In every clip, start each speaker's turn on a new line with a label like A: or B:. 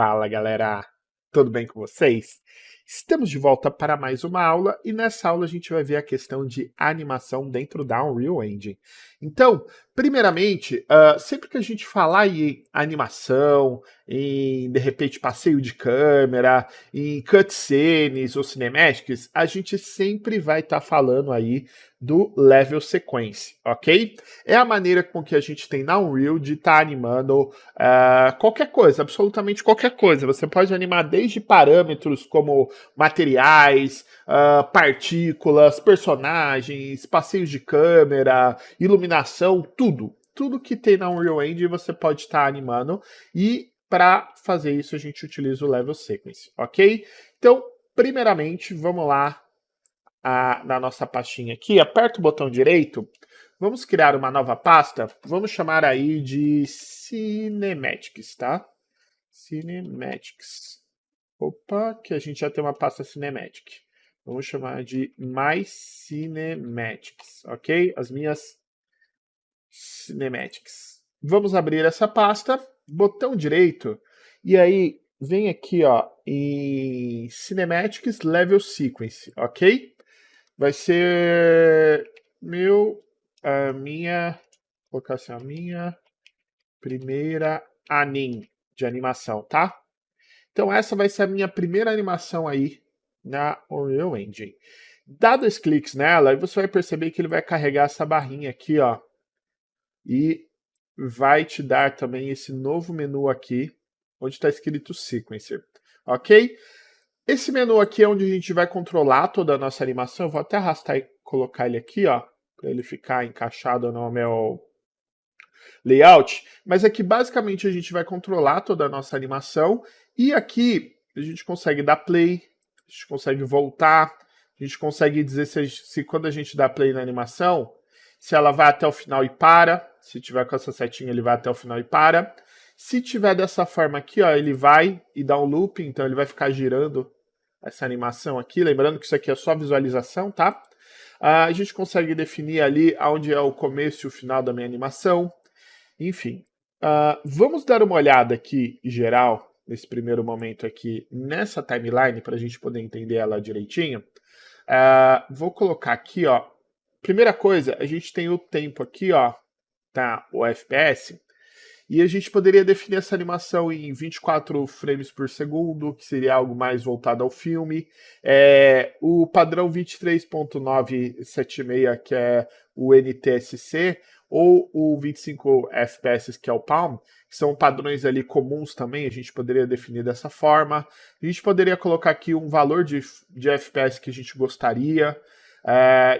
A: Fala galera, tudo bem com vocês? Estamos de volta para mais uma aula e nessa aula a gente vai ver a questão de animação dentro da Unreal Engine. Então, primeiramente, sempre que a gente falar em animação, em de repente passeio de câmera, em cutscenes ou cinematics, a gente sempre vai estar falando aí do level sequence, ok? É a maneira com que a gente tem na Unreal de estar animando qualquer coisa, absolutamente qualquer coisa. Você pode animar desde parâmetros como materiais, partículas, personagens, passeios de câmera, iluminação, tudo. Tudo que tem na Unreal Engine você pode estar animando e para fazer isso a gente utiliza o Level Sequence, ok? Então, primeiramente, vamos lá na nossa pastinha aqui, aperta o botão direito, vamos criar uma nova pasta, vamos chamar aí de Cinematics, tá? Cinematics. Opa, que a gente já tem uma pasta Cinematic. Vamos chamar de My Cinematics, ok? As minhas Cinematics. Vamos abrir essa pasta, botão direito, e aí vem aqui ó, em Cinematics Level Sequence, ok? Vai ser vou colocar assim, a minha primeira de animação, tá? Então essa vai ser a minha primeira animação aí na Unreal Engine. Dados cliques nela, você vai perceber que ele vai carregar essa barrinha aqui, ó, e vai te dar também esse novo menu aqui, onde está escrito Sequencer, ok? Esse menu aqui é onde a gente vai controlar toda a nossa animação. Eu vou até arrastar e colocar ele aqui, ó, para ele ficar encaixado no meu layout. Mas aqui basicamente a gente vai controlar toda a nossa animação e aqui a gente consegue dar play, a gente consegue voltar, a gente consegue dizer se quando a gente dá play na animação, se ela vai até o final e para. Se tiver com essa setinha, ele vai até o final e para. Se tiver dessa forma aqui, ó, ele vai e dá um loop, então ele vai ficar girando essa animação aqui. Lembrando que isso aqui é só visualização, tá? A gente consegue definir ali onde é o começo e o final da minha animação. Enfim, vamos dar uma olhada aqui, em geral, nesse primeiro momento aqui, nessa timeline, para a gente poder entender ela direitinho. Vou colocar aqui, ó. Primeira coisa, a gente tem o tempo aqui, ó, tá? O FPS. E a gente poderia definir essa animação em 24 frames por segundo, que seria algo mais voltado ao filme. O padrão 23.976, que é o NTSC, ou o 25 FPS, que é o Palm, que são padrões ali comuns também, a gente poderia definir dessa forma. A gente poderia colocar aqui um valor de FPS que a gente gostaria.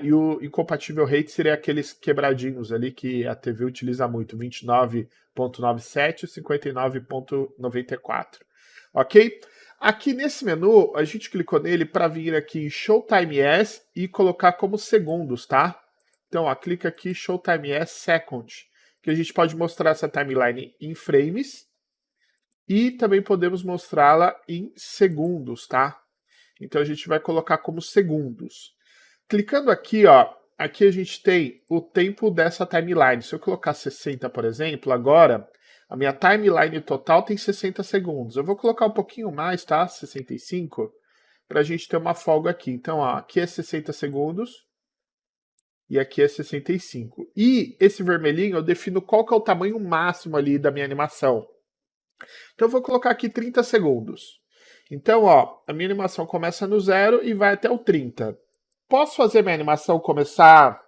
A: E o incompatível rate seria aqueles quebradinhos ali que a TV utiliza muito, 29.97 e 59.94. Ok? Aqui nesse menu, a gente clicou nele para vir aqui em Showtime As e colocar como segundos, tá? Então, ó, clica aqui Showtime As Second, que a gente pode mostrar essa timeline em frames e também podemos mostrá-la em segundos, tá? Então a gente vai colocar como segundos. Clicando aqui, ó, aqui a gente tem o tempo dessa timeline. Se eu colocar 60, por exemplo, agora a minha timeline total tem 60 segundos. Eu vou colocar um pouquinho mais, tá? 65, para a gente ter uma folga aqui. Então, ó, aqui é 60 segundos e aqui é 65. E esse vermelhinho eu defino qual que é o tamanho máximo ali da minha animação. Então eu vou colocar aqui 30 segundos. Então, ó, a minha animação começa no 0 e vai até o 30. Posso fazer minha animação começar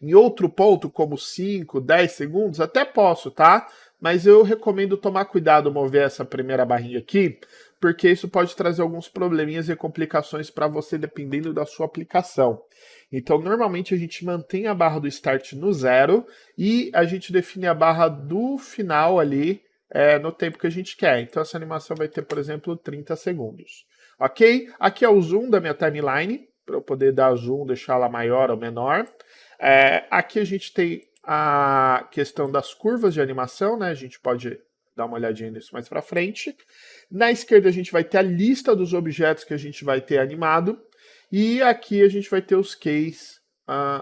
A: em outro ponto, como 5, 10 segundos? Até posso, tá? Mas eu recomendo tomar cuidado mover essa primeira barrinha aqui, porque isso pode trazer alguns probleminhas e complicações para você, dependendo da sua aplicação. Então, normalmente a gente mantém a barra do start no 0 e a gente define a barra do final ali no tempo que a gente quer. Então, essa animação vai ter, por exemplo, 30 segundos. Ok? Aqui é o zoom da minha timeline, para eu poder dar zoom, deixá-la maior ou menor. Aqui a gente tem a questão das curvas de animação, né? A gente pode dar uma olhadinha nisso mais para frente. Na esquerda a gente vai ter a lista dos objetos que a gente vai ter animado. E aqui a gente vai ter os keys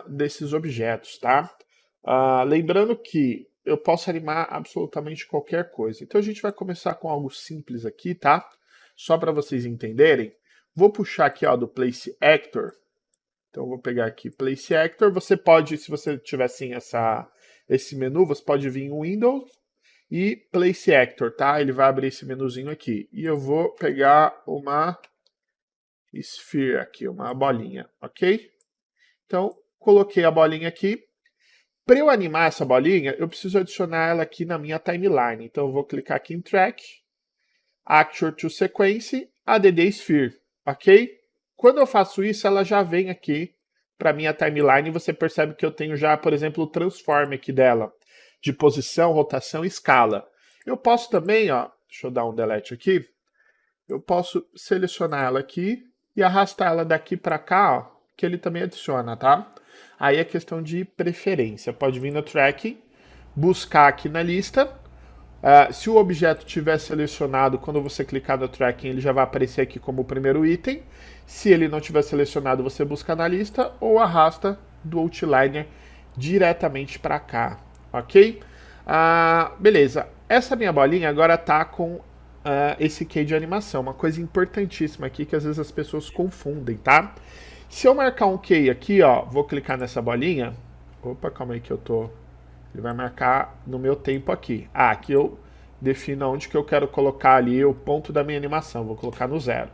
A: desses objetos, tá? Lembrando que eu posso animar absolutamente qualquer coisa. Então a gente vai começar com algo simples aqui, tá? Só para vocês entenderem. Vou puxar aqui, ó, do Place Actor. Então eu vou pegar aqui Place Actor. Você pode, se você tiver assim esse menu, você pode vir em Windows e Place Actor, tá? Ele vai abrir esse menuzinho aqui. E eu vou pegar uma Sphere aqui, uma bolinha, ok? Então, coloquei a bolinha aqui. Para eu animar essa bolinha, eu preciso adicionar ela aqui na minha timeline. Então, eu vou clicar aqui em Track, Actor to Sequence, Add Sphere, ok? Quando eu faço isso, ela já vem aqui para minha timeline e você percebe que eu tenho já, por exemplo, o transform aqui dela, de posição, rotação e escala. Eu posso também, ó, deixa eu dar um delete aqui, eu posso selecionar ela aqui e arrastar ela daqui para cá, ó, que ele também adiciona, tá? Aí é questão de preferência. Pode vir no Tracking, buscar aqui na lista. Se o objeto tiver selecionado, quando você clicar no Tracking, ele já vai aparecer aqui como o primeiro item. Se ele não tiver selecionado, você busca na lista ou arrasta do Outliner diretamente para cá, ok? Beleza. Essa minha bolinha agora está com esse key de animação. Uma coisa importantíssima aqui que às vezes as pessoas confundem, tá? Se eu marcar um key aqui, ó, vou clicar nessa bolinha. Opa, calma aí que eu tô... Ele vai marcar no meu tempo aqui. Aqui eu defino onde que eu quero colocar ali o ponto da minha animação. Vou colocar no 0.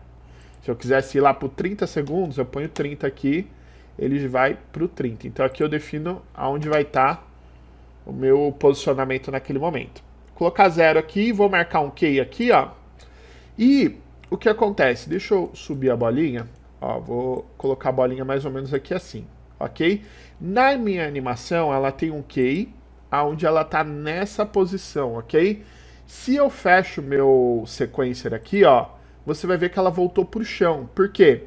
A: Se eu quisesse ir lá por 30 segundos, eu ponho 30 aqui, ele vai para o 30. Então aqui eu defino aonde vai estar o meu posicionamento naquele momento. Vou colocar 0 aqui, vou marcar um key aqui, ó. E o que acontece? Deixa eu subir a bolinha. Ó, vou colocar a bolinha mais ou menos aqui assim, ok? Na minha animação, ela tem um key, onde ela está nessa posição, ok? Se eu fecho o meu sequencer aqui, ó, você vai ver que ela voltou para o chão. Por quê?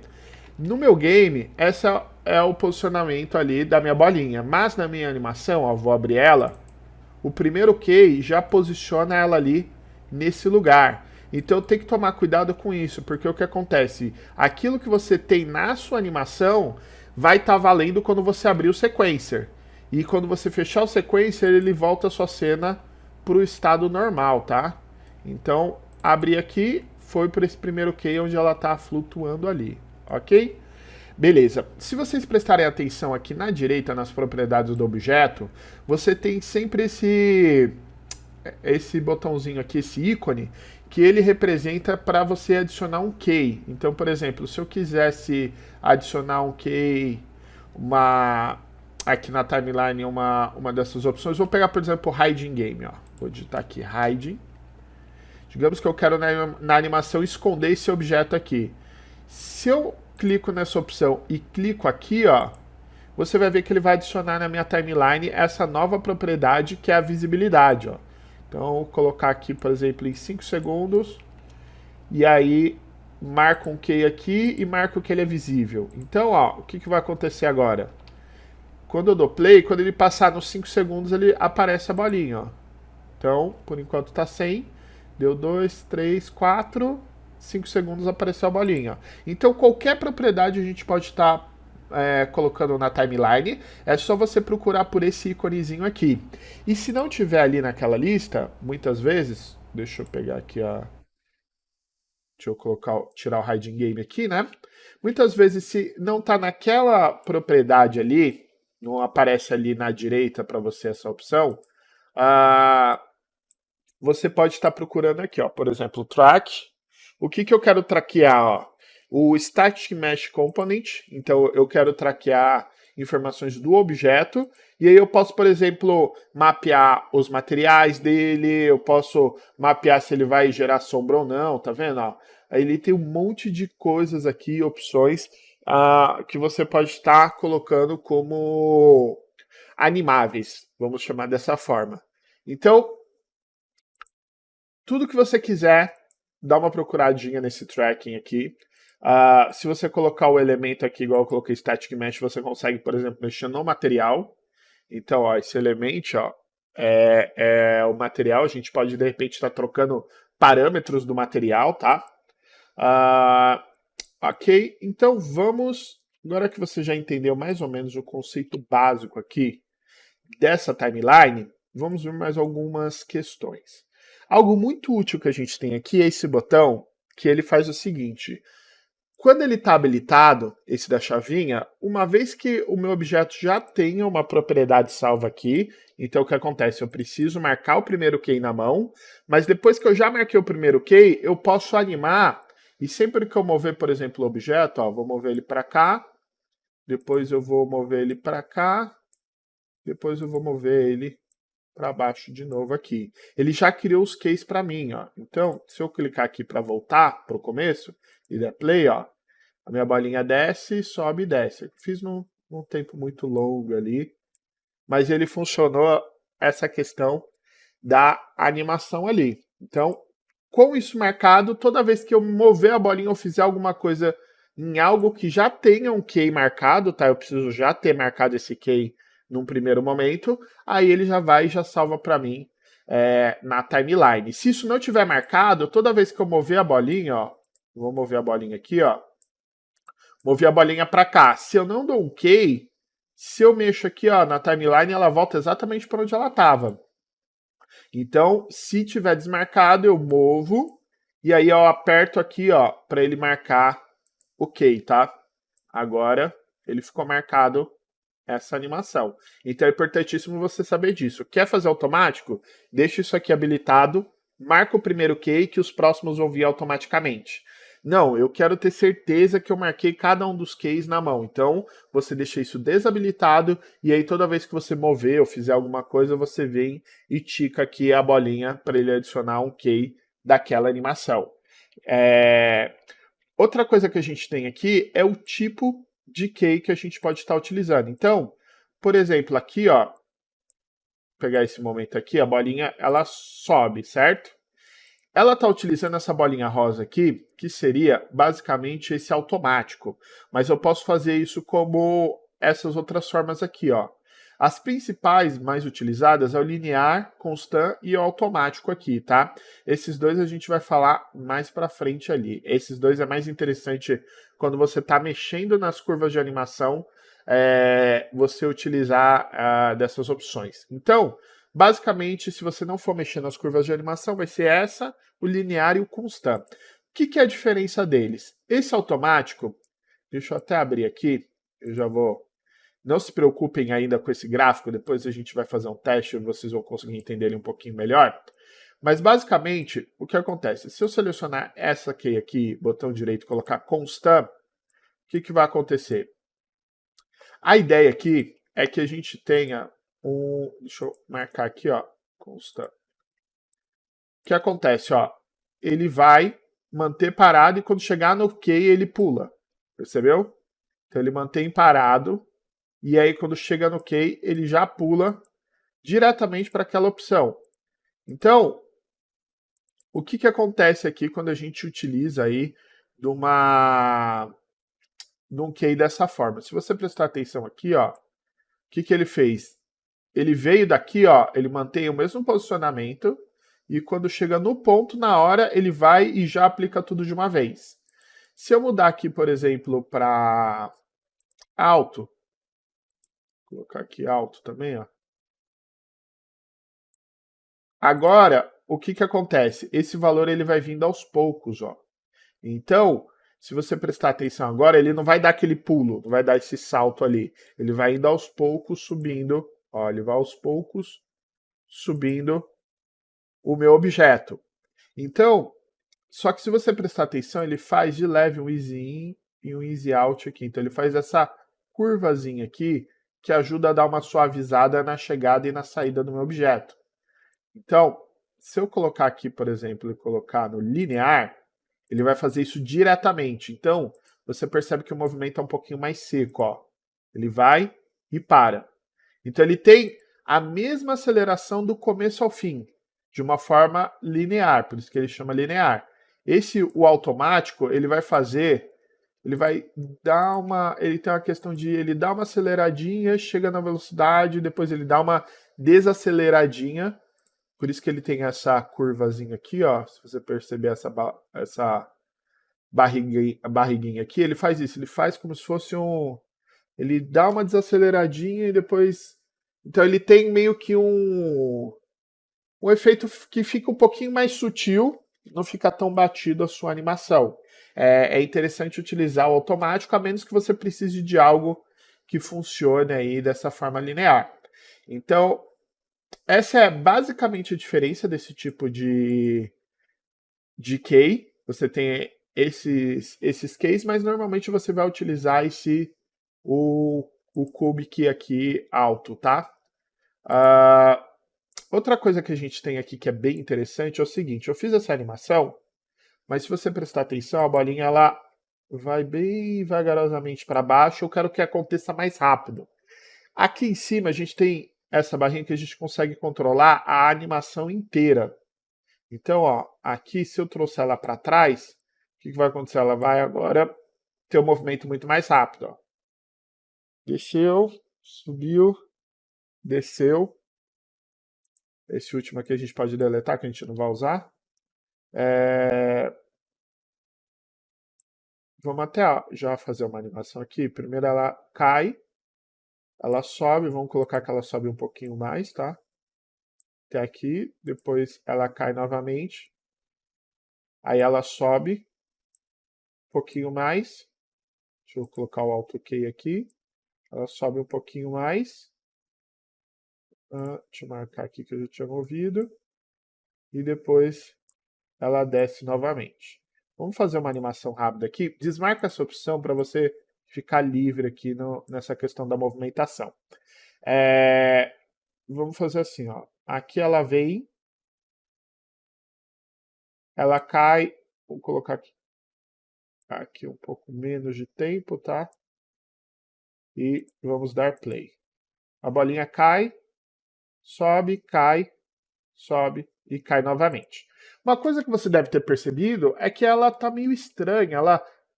A: No meu game, esse é o posicionamento ali da minha bolinha. Mas na minha animação, ó, vou abrir ela, o primeiro key já posiciona ela ali nesse lugar. Então tem que tomar cuidado com isso, porque o que acontece? Aquilo que você tem na sua animação vai estar valendo quando você abrir o sequencer. E quando você fechar o sequencer, ele volta a sua cena para o estado normal, tá? Então, abri aqui, foi para esse primeiro key onde ela está flutuando ali, ok? Beleza. Se vocês prestarem atenção aqui na direita, nas propriedades do objeto, você tem sempre esse botãozinho aqui, esse ícone, que ele representa para você adicionar um key. Então, por exemplo, se eu quisesse adicionar um key, aqui na timeline, uma dessas opções, vou pegar, por exemplo, o Hiding Game. Ó. Vou digitar aqui, Hiding. Digamos que eu quero na animação esconder esse objeto aqui. Se eu clico nessa opção e clico aqui, ó, você vai ver que ele vai adicionar na minha timeline essa nova propriedade que é a visibilidade. Ó. Então, vou colocar aqui, por exemplo, em 5 segundos. E aí, marco um key aqui e marco que ele é visível. Então, ó, o que vai acontecer agora? Quando eu dou play, quando ele passar nos 5 segundos, ele aparece a bolinha. Ó. Então, por enquanto está 100. Deu 2, 3, 4... 5 segundos apareceu a bolinha. Então, qualquer propriedade a gente pode estar colocando na timeline. É só você procurar por esse íconezinho aqui. E se não tiver ali naquela lista, muitas vezes... Deixa eu pegar aqui a... Deixa eu tirar o Hiding Game aqui, né? Muitas vezes, se não está naquela propriedade ali, não aparece ali na direita para você essa opção, você pode estar procurando aqui, ó, por exemplo, Track. O que eu quero traquear? Ó? O Static Mesh Component. Então, eu quero traquear informações do objeto. E aí eu posso, por exemplo, mapear os materiais dele. Eu posso mapear se ele vai gerar sombra ou não. Tá vendo? Ó? Aí ele tem um monte de coisas aqui, opções, que você pode estar colocando como animáveis. Vamos chamar dessa forma. Então, tudo que você quiser, dá uma procuradinha nesse tracking aqui. Se você colocar o elemento aqui, igual eu coloquei Static Mesh, você consegue, por exemplo, mexer no material. Então, ó, esse elemento ó, é o material. A gente pode, de repente, estar trocando parâmetros do material, tá? Ok, então vamos... Agora que você já entendeu mais ou menos o conceito básico aqui dessa timeline, vamos ver mais algumas questões. Algo muito útil que a gente tem aqui é esse botão, que ele faz o seguinte: quando ele está habilitado, esse da chavinha, uma vez que o meu objeto já tenha uma propriedade salva aqui, então o que acontece? Eu preciso marcar o primeiro key na mão, mas depois que eu já marquei o primeiro key, eu posso animar, e sempre que eu mover, por exemplo, o objeto, ó, vou mover ele para cá, depois eu vou mover ele para cá, depois eu vou mover ele para baixo de novo aqui. Ele já criou os keys para mim, ó. Então, se eu clicar aqui para voltar para o começo e der play, ó, a minha bolinha desce, sobe e desce. Fiz num tempo muito longo ali, mas ele funcionou essa questão da animação ali. Então, com isso marcado, toda vez que eu mover a bolinha ou fizer alguma coisa em algo que já tenha um key marcado, tá? Eu preciso já ter marcado esse key num primeiro momento, aí ele já vai e já salva para mim na timeline. Se isso não tiver marcado, toda vez que eu mover a bolinha, ó, vou mover a bolinha aqui, ó, movi a bolinha para cá. Se eu não dou um key, se eu mexo aqui, ó, na timeline, ela volta exatamente para onde ela estava. Então, se tiver desmarcado, eu movo e aí eu aperto aqui, ó, para ele marcar o key, tá? Agora ele ficou marcado essa animação. Então é importantíssimo você saber disso. Quer fazer automático? Deixa isso aqui habilitado, marca o primeiro key que os próximos vão vir automaticamente. Não, eu quero ter certeza que eu marquei cada um dos keys na mão. Então, você deixa isso desabilitado e aí toda vez que você mover ou fizer alguma coisa, você vem e tica aqui a bolinha para ele adicionar um key daquela animação. Outra coisa que a gente tem aqui é o tipo de key que a gente pode estar utilizando. Então, por exemplo, aqui, ó, vou pegar esse momento aqui, a bolinha ela sobe, certo? Ela está utilizando essa bolinha rosa aqui, que seria basicamente esse automático. Mas eu posso fazer isso como essas outras formas aqui, ó. As principais mais utilizadas é o linear, constant e o automático aqui, tá? Esses dois a gente vai falar mais para frente ali. Esses dois é mais interessante quando você está mexendo nas curvas de animação, você utilizar dessas opções. Então, basicamente, se você não for mexer nas curvas de animação, vai ser essa, o linear e o constant. O que é a diferença deles? Esse automático, deixa eu até abrir aqui, eu já vou... Não se preocupem ainda com esse gráfico, depois a gente vai fazer um teste e vocês vão conseguir entender ele um pouquinho melhor. Mas basicamente, o que acontece? Se eu selecionar essa key aqui, botão direito, colocar constant, o que vai acontecer? A ideia aqui é que a gente tenha deixa eu marcar aqui, ó, constant. O que acontece, ó? Ele vai manter parado e quando chegar no key ele pula, percebeu? Então ele mantém parado e aí quando chega no key ele já pula diretamente para aquela opção. Então, o que acontece aqui quando a gente utiliza aí de um key dessa forma? Se você prestar atenção aqui, ó, o que ele fez? Ele veio daqui, ó, ele mantém o mesmo posicionamento e quando chega no ponto, na hora, ele vai e já aplica tudo de uma vez. Se eu mudar aqui, por exemplo, para alto, vou colocar aqui alto também, ó. Agora, o que acontece? Esse valor ele vai vindo aos poucos, ó. Então, se você prestar atenção agora, ele não vai dar aquele pulo, não vai dar esse salto ali. Ele vai indo aos poucos, subindo, ó, ele vai aos poucos, subindo o meu objeto. Então, só que se você prestar atenção, ele faz de leve um easy in e um easy out aqui. Então ele faz essa curvazinha aqui que ajuda a dar uma suavizada na chegada e na saída do meu objeto. Então, se eu colocar aqui, por exemplo, e colocar no linear, ele vai fazer isso diretamente. Então, você percebe que o movimento é um pouquinho mais seco, ó. Ele vai e para. Então ele tem a mesma aceleração do começo ao fim, de uma forma linear, por isso que ele chama linear. O automático, ele vai fazer, ele vai dar ele tem uma questão de, ele dá uma aceleradinha, chega na velocidade, depois ele dá uma desaceleradinha, por isso que ele tem essa curvazinha aqui, ó, se você perceber essa barriguinha aqui, ele faz isso, ele faz como se fosse ele dá uma desaceleradinha e depois Então ele tem meio que um efeito que fica um pouquinho mais sutil, não fica tão batido a sua animação. É interessante utilizar o automático, a menos que você precise de algo que funcione aí dessa forma linear. Então, essa é basicamente a diferença desse tipo de key. Você tem esses keys, mas normalmente você vai utilizar o cube key aqui alto, tá? Uh, Outra coisa que a gente tem aqui que é bem interessante é o seguinte, eu fiz essa animação, mas se você prestar atenção, a bolinha ela vai bem vagarosamente para baixo, eu quero que aconteça mais rápido. Aqui em cima a gente tem essa barrinha que a gente consegue controlar a animação inteira. Então, ó, aqui se eu trouxer ela para trás, o que vai acontecer? Ela vai agora ter um movimento muito mais rápido. Ó. Desceu, subiu, desceu. Esse último aqui a gente pode deletar, que a gente não vai usar. Vamos até já fazer uma animação aqui. Primeiro ela cai, ela sobe, vamos colocar que ela sobe um pouquinho mais, tá? Até aqui, depois ela cai novamente. Aí ela sobe um pouquinho mais. Deixa eu colocar o Alt OK aqui. Ela sobe um pouquinho mais. Deixa eu marcar aqui que eu já tinha movido. E depois ela desce novamente. Vamos fazer uma animação rápida aqui. Desmarca essa opção para você ficar livre aqui nessa questão da movimentação. Vamos fazer assim, ó. Aqui ela vem, ela cai. Vou colocar aqui um pouco menos de tempo, tá? E vamos dar play. A bolinha cai, sobe e cai novamente. Uma coisa que você deve ter percebido é que ela tá meio estranha.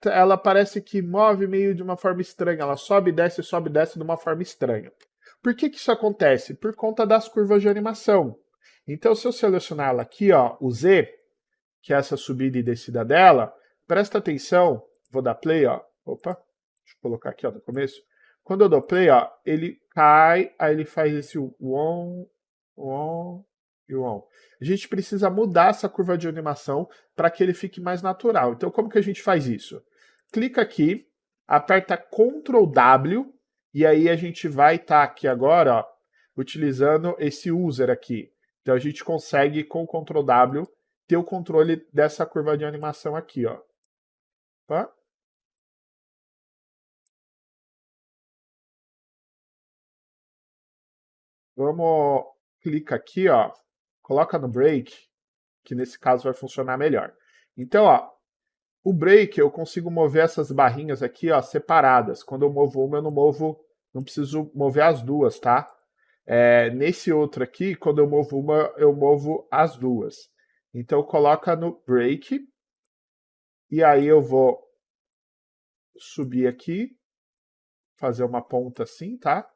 A: Ela parece que move meio de uma forma estranha. Ela sobe e desce de uma forma estranha. Por que isso acontece? Por conta das curvas de animação. Então, se eu selecionar ela aqui, ó, o Z, que é essa subida e descida dela, presta atenção, vou dar play, ó. Opa, deixa eu colocar aqui ó, no começo. Quando eu dou play, ó, ele cai, aí ele faz esse on e on. A gente precisa mudar essa curva de animação para que ele fique mais natural. Então, como que a gente faz isso? Clica aqui, aperta Ctrl W, e aí a gente vai estar aqui agora, ó, utilizando esse user aqui. Então a gente consegue com o Ctrl W ter o controle dessa curva de animação aqui, ó. Tá? Vamos, clica aqui, ó, coloca no break, que nesse caso vai funcionar melhor. Então, ó, o break eu consigo mover essas barrinhas aqui, ó, separadas. Quando eu movo uma, eu não movo, não preciso mover as duas, tá? Nesse outro aqui, quando eu movo uma, eu movo as duas. Então, coloca no break, e aí eu vou subir aqui, fazer uma ponta assim, tá?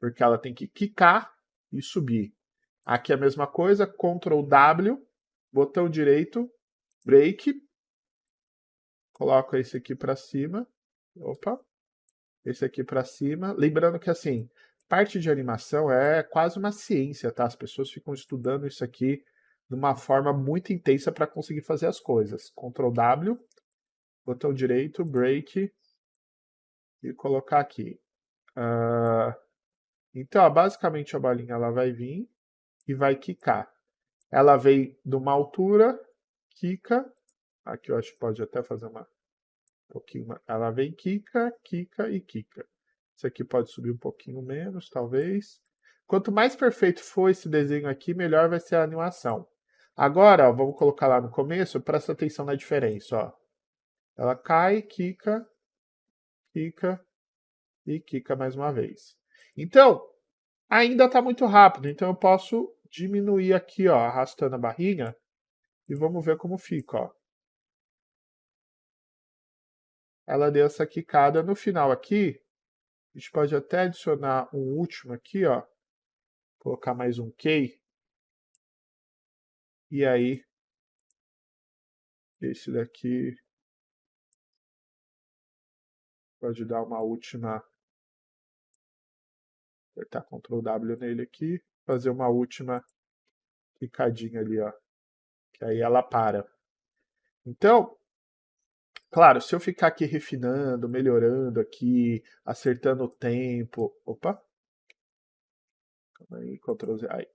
A: Porque ela tem que quicar e subir. Aqui é a mesma coisa, Ctrl W, botão direito, break, coloco esse aqui para cima, opa, esse aqui para cima. Lembrando que assim, parte de animação é quase uma ciência, tá? As pessoas ficam estudando isso aqui de uma forma muito intensa para conseguir fazer as coisas. Ctrl W, botão direito, break e colocar aqui. Então, ó, basicamente a bolinha ela vai vir e vai quicar. Ela vem de uma altura, quica. Aqui eu acho que pode até fazer um pouquinho mais. Ela vem, quica, quica e quica. Isso aqui pode subir um pouquinho menos, talvez. Quanto mais perfeito for esse desenho aqui, melhor vai ser a animação. Agora, ó, vamos colocar lá no começo, presta atenção na diferença. Ó. Ela cai, quica e quica mais uma vez. Então, ainda está muito rápido, então eu posso diminuir aqui, ó, arrastando a barrinha, e vamos ver como fica. Ó. Ela deu essa quicada. No final aqui, a gente pode até adicionar um último aqui, ó, colocar mais um key, e aí esse daqui pode dar uma última Apertar Ctrl W nele aqui, fazer uma última clicadinha ali, ó. Que aí ela para. Então, claro, se eu ficar aqui refinando, melhorando aqui, acertando o tempo. Opa! Calma aí, Ctrl Z. Aí,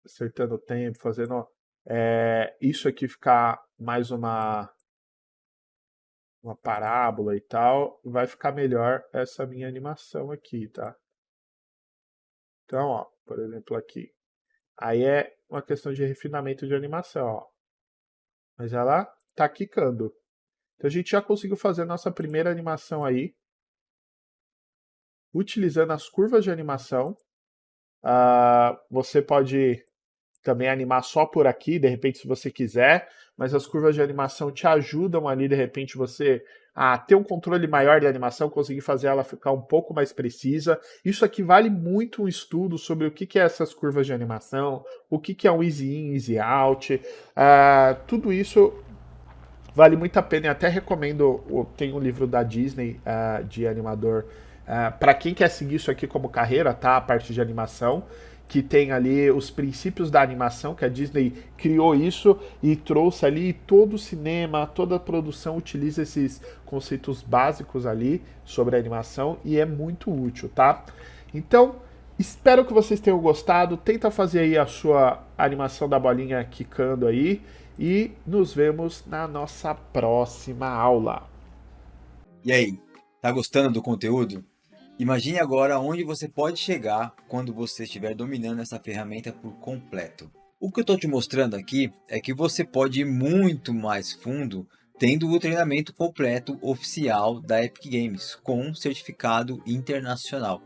A: acertando o tempo, fazendo isso aqui ficar mais uma parábola e tal, vai ficar melhor essa minha animação aqui, tá? Então, ó, por exemplo aqui. Aí é uma questão de refinamento de animação, ó. Mas ela tá quicando. Então a gente já conseguiu fazer a nossa primeira animação aí, utilizando as curvas de animação. Você pode também animar só por aqui, de repente, se você quiser, mas as curvas de animação te ajudam ali, de repente, você a ter um controle maior da animação, conseguir fazer ela ficar um pouco mais precisa. Isso aqui vale muito um estudo sobre o que é essas curvas de animação, o que é um easy in, easy out. Tudo isso vale muito a pena e até recomendo, tem um livro da Disney de animador, para quem quer seguir isso aqui como carreira, tá? A parte de animação, que tem ali os princípios da animação, que a Disney criou isso e trouxe ali, e todo o cinema, toda a produção utiliza esses conceitos básicos ali sobre a animação e é muito útil, tá? Então, espero que vocês tenham gostado. Tenta fazer aí a sua animação da bolinha quicando aí e nos vemos na nossa próxima aula.
B: E aí, tá gostando do conteúdo? Imagine agora onde você pode chegar quando você estiver dominando essa ferramenta por completo. O que eu estou te mostrando aqui é que você pode ir muito mais fundo tendo o treinamento completo oficial da Epic Games, com um certificado internacional.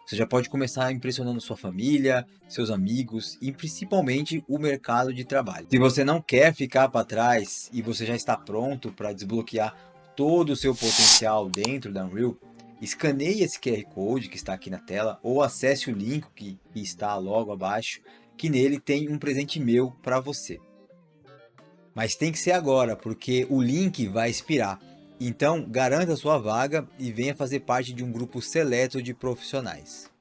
B: Você já pode começar impressionando sua família, seus amigos e principalmente o mercado de trabalho. Se você não quer ficar para trás e você já está pronto para desbloquear todo o seu potencial dentro da Unreal, escaneie esse QR Code que está aqui na tela ou acesse o link que está logo abaixo, que nele tem um presente meu para você. Mas tem que ser agora, porque o link vai expirar. Então, garanta sua vaga e venha fazer parte de um grupo seleto de profissionais.